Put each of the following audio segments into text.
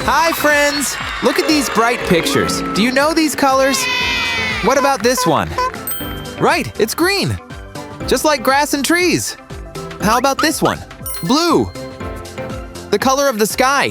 Hi, friends! Look at these bright pictures. Do you know these colors? What about this one? Right, it's green. Just like grass and trees. How about this one? Blue. The color of the sky.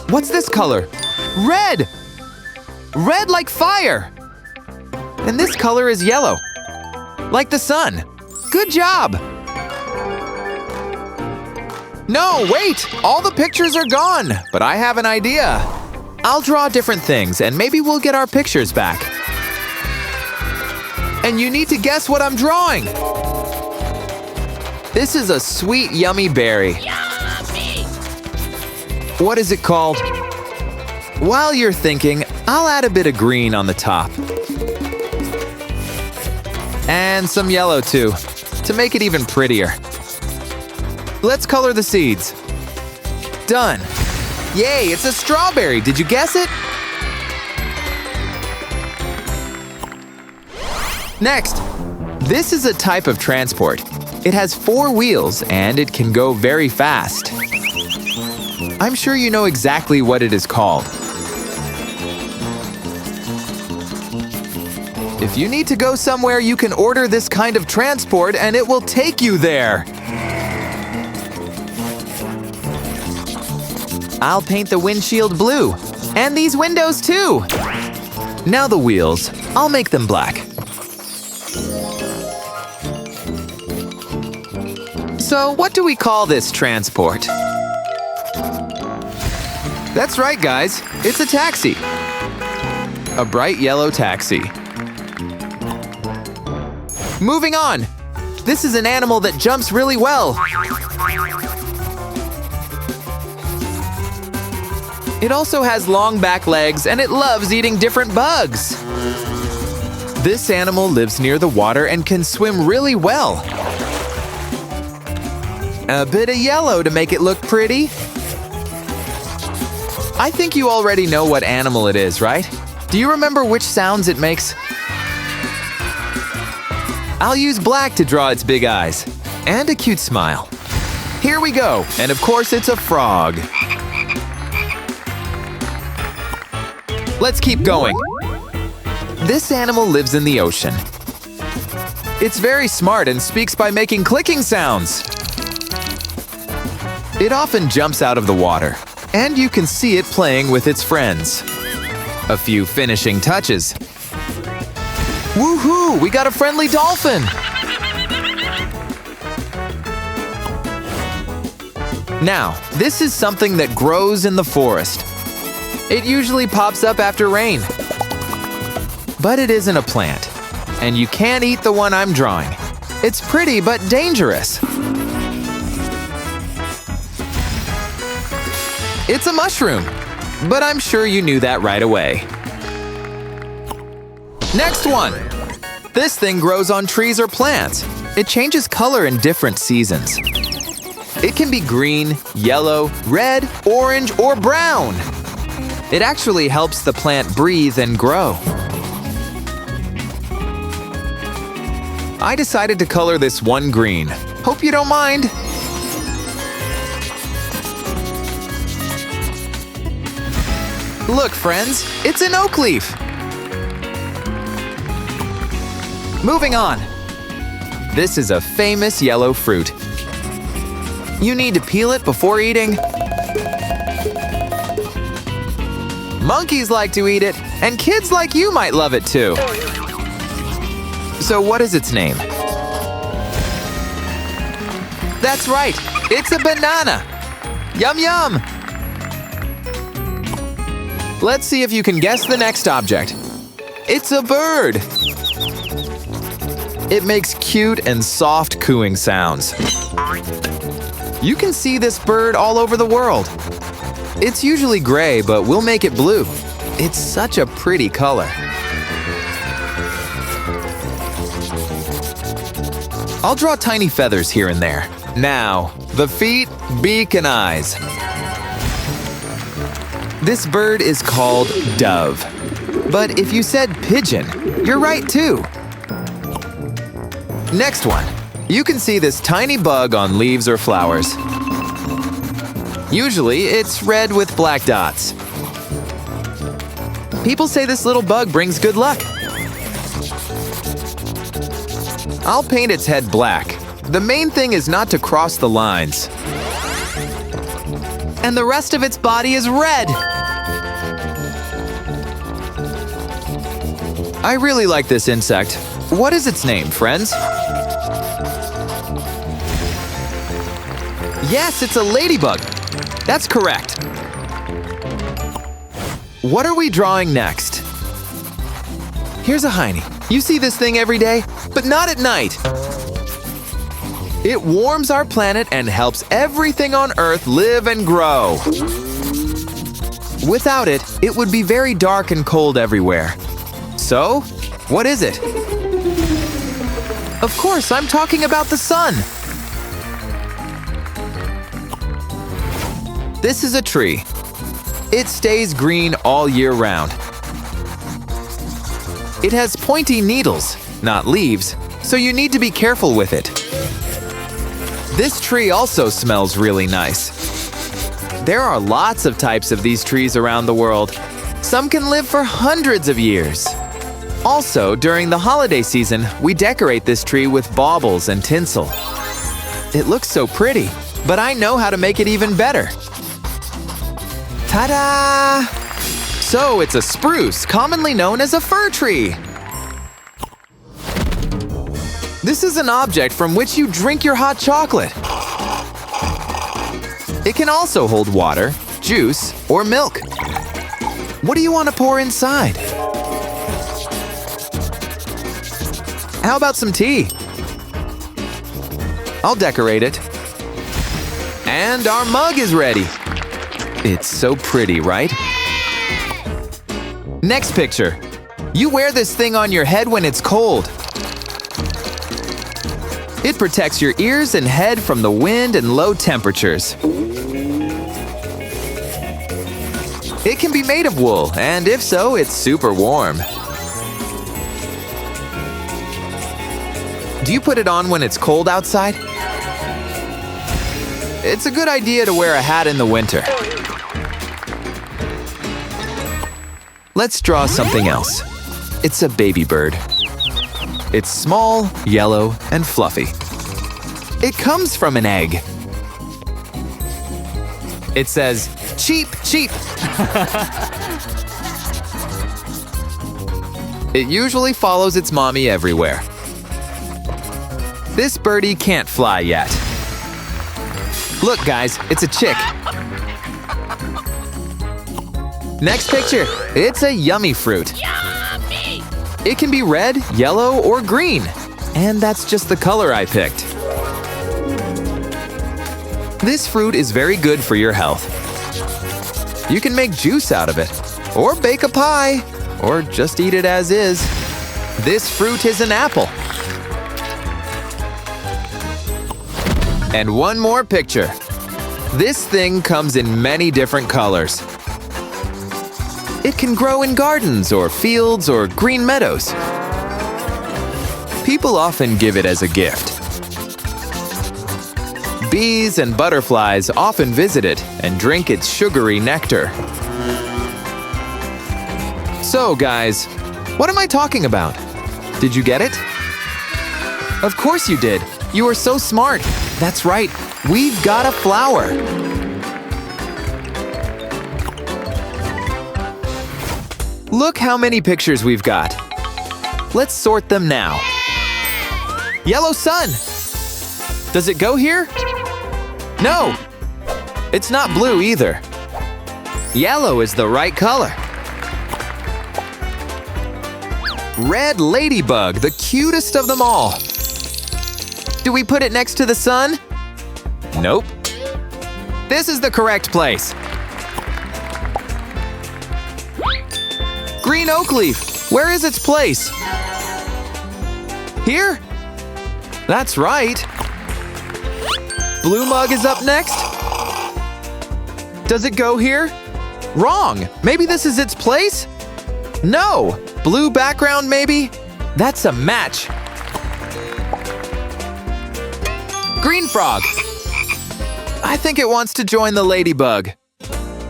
What's this color? Red! Red like fire! And this color is yellow. Like the sun. Good job! No, wait! All the pictures are gone, but I have an idea. I'll draw different things and maybe we'll get our pictures back. And you need to guess what I'm drawing. This is a sweet, yummy berry. Yummy! What is it called? While you're thinking, I'll add a bit of green on the top. And some yellow too, to make it even prettier. Let's color the seeds. Done. Yay, it's a strawberry. Did you guess it? Next, this is a type of transport. It has 4 wheels and it can go very fast. I'm sure you know exactly what it is called. If you need to go somewhere, you can order this kind of transport and it will take you there. I'll paint the windshield blue. And these windows too. Now the wheels. I'll make them black. So what do we call this transport? That's right, guys. It's a taxi. A bright yellow taxi. Moving on. This is an animal that jumps really well. It also has long back legs and it loves eating different bugs. This animal lives near the water and can swim really well. A bit of yellow to make it look pretty. I think you already know what animal it is, right? Do you remember which sounds it makes? I'll use black to draw its big eyes. And a cute smile. Here we go, and of course it's a frog. Let's keep going. This animal lives in the ocean. It's very smart and speaks by making clicking sounds. It often jumps out of the water, and you can see it playing with its friends. A few finishing touches. Woohoo! We got a friendly dolphin! Now, this is something that grows in the forest. It usually pops up after rain. But it isn't a plant. And you can't eat the one I'm drawing. It's pretty but dangerous. It's a mushroom. But I'm sure you knew that right away. Next one! This thing grows on trees or plants. It changes color in different seasons. It can be green, yellow, red, orange, or brown. It actually helps the plant breathe and grow. I decided to color this one green. Hope you don't mind. Look, friends, it's an oak leaf. Moving on. This is a famous yellow fruit. You need to peel it before eating. Monkeys like to eat it, and kids like you might love it too. So what is its name? That's right, it's a banana. Yum yum! Let's see if you can guess the next object. It's a bird. It makes cute and soft cooing sounds. You can see this bird all over the world. It's usually gray, but we'll make it blue. It's such a pretty color. I'll draw tiny feathers here and there. Now, the feet, beak, and eyes. This bird is called dove. But if you said pigeon, you're right too. Next one. You can see this tiny bug on leaves or flowers. Usually, it's red with black dots. People say this little bug brings good luck. I'll paint its head black. The main thing is not to cross the lines. And the rest of its body is red. I really like this insect. What is its name, friends? Yes, it's a ladybug. That's correct. What are we drawing next? Here's a hiney. You see this thing every day, but not at night. It warms our planet and helps everything on Earth live and grow. Without it, it would be very dark and cold everywhere. So, what is it? Of course, I'm talking about the sun. This is a tree. It stays green all year round. It has pointy needles, not leaves, so you need to be careful with it. This tree also smells really nice. There are lots of types of these trees around the world. Some can live for hundreds of years. Also, during the holiday season, we decorate this tree with baubles and tinsel. It looks so pretty, but I know how to make it even better. Ta-da! So it's a spruce, commonly known as a fir tree. This is an object from which you drink your hot chocolate. It can also hold water, juice, or milk. What do you want to pour inside? How about some tea? I'll decorate it. And our mug is ready. It's so pretty, right? Next picture. You wear this thing on your head when it's cold. It protects your ears and head from the wind and low temperatures. It can be made of wool, and if so, it's super warm. Do you put it on when it's cold outside? It's a good idea to wear a hat in the winter. Let's draw something else. It's a baby bird. It's small, yellow, and fluffy. It comes from an egg. It says, "Cheep, cheep." It usually follows its mommy everywhere. This birdie can't fly yet. Look, guys, it's a chick. Next picture. It's a yummy fruit. Yummy! It can be red, yellow, or green. And that's just the color I picked. This fruit is very good for your health. You can make juice out of it, or bake a pie, or just eat it as is. This fruit is an apple. And one more picture. This thing comes in many different colors. It can grow in gardens or fields or green meadows. People often give it as a gift. Bees and butterflies often visit it and drink its sugary nectar. So, guys, what am I talking about? Did you get it? Of course you did. You are so smart. That's right. We've got a flower. Look how many pictures we've got. Let's sort them now. Yellow sun. Does it go here? No. It's not blue either. Yellow is the right color. Red ladybug, the cutest of them all. Do we put it next to the sun? Nope. This is the correct place. Green oak leaf, where is its place? Here? That's right. Blue mug is up next. Does it go here? Wrong. Maybe this is its place? No. Blue background, maybe? That's a match. Green frog. I think it wants to join the ladybug.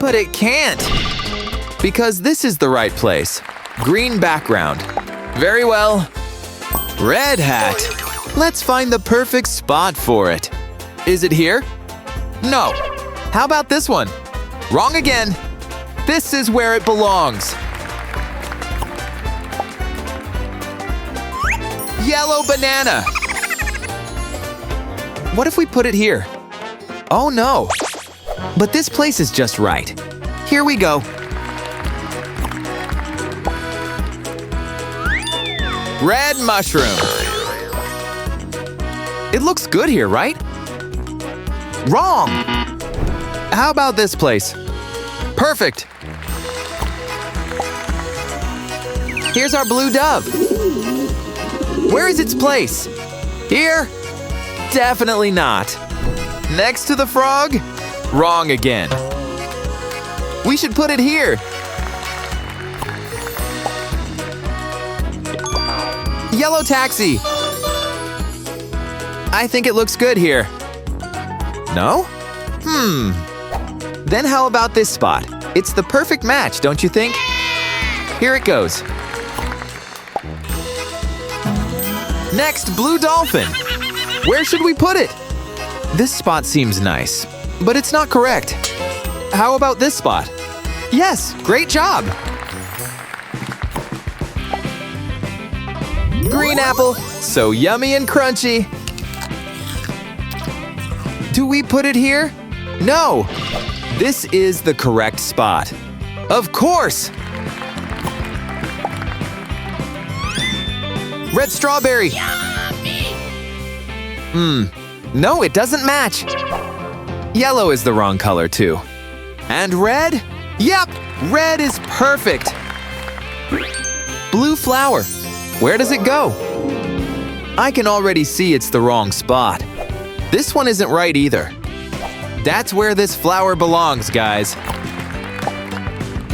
But it can't. Because this is the right place. Green background. Very well. Red hat. Let's find the perfect spot for it. Is it here? No. How about this one? Wrong again. This is where it belongs. Yellow banana. What if we put it here? Oh no. But this place is just right. Here we go. Red mushroom. It looks good here, right? Wrong. How about this place? Perfect. Here's our blue dove. Where is its place? Here? Definitely not. Next to the frog? Wrong again. We should put it here. Yellow taxi. I think it looks good here. No? Then how about this spot? It's the perfect match, don't you think? Here it goes. Next, blue dolphin. Where should we put it? This spot seems nice, but it's not correct. How about this spot? Yes, great job. Green apple, so yummy and crunchy. Do we put it here? No. This is the correct spot. Of course. Red strawberry. No, it doesn't match. Yellow is the wrong color too. And red? Yep, red is perfect. Blue flower. Where does it go? I can already see it's the wrong spot. This one isn't right either. That's where this flower belongs, guys.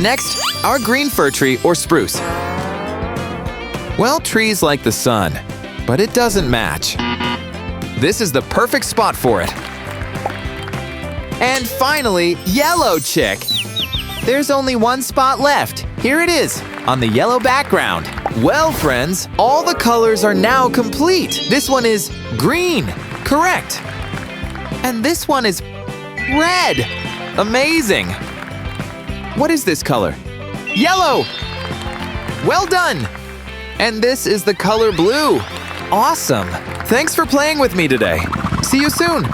Next, our green fir tree or spruce. Well, trees like the sun, but it doesn't match. This is the perfect spot for it. And finally, yellow chick. There's only one spot left. Here it is, on the yellow background. Well, friends, all the colors are now complete. This one is green, correct. And this one is red. Amazing. What is this color? Yellow. Well done. And this is the color blue. Awesome. Thanks for playing with me today. See you soon.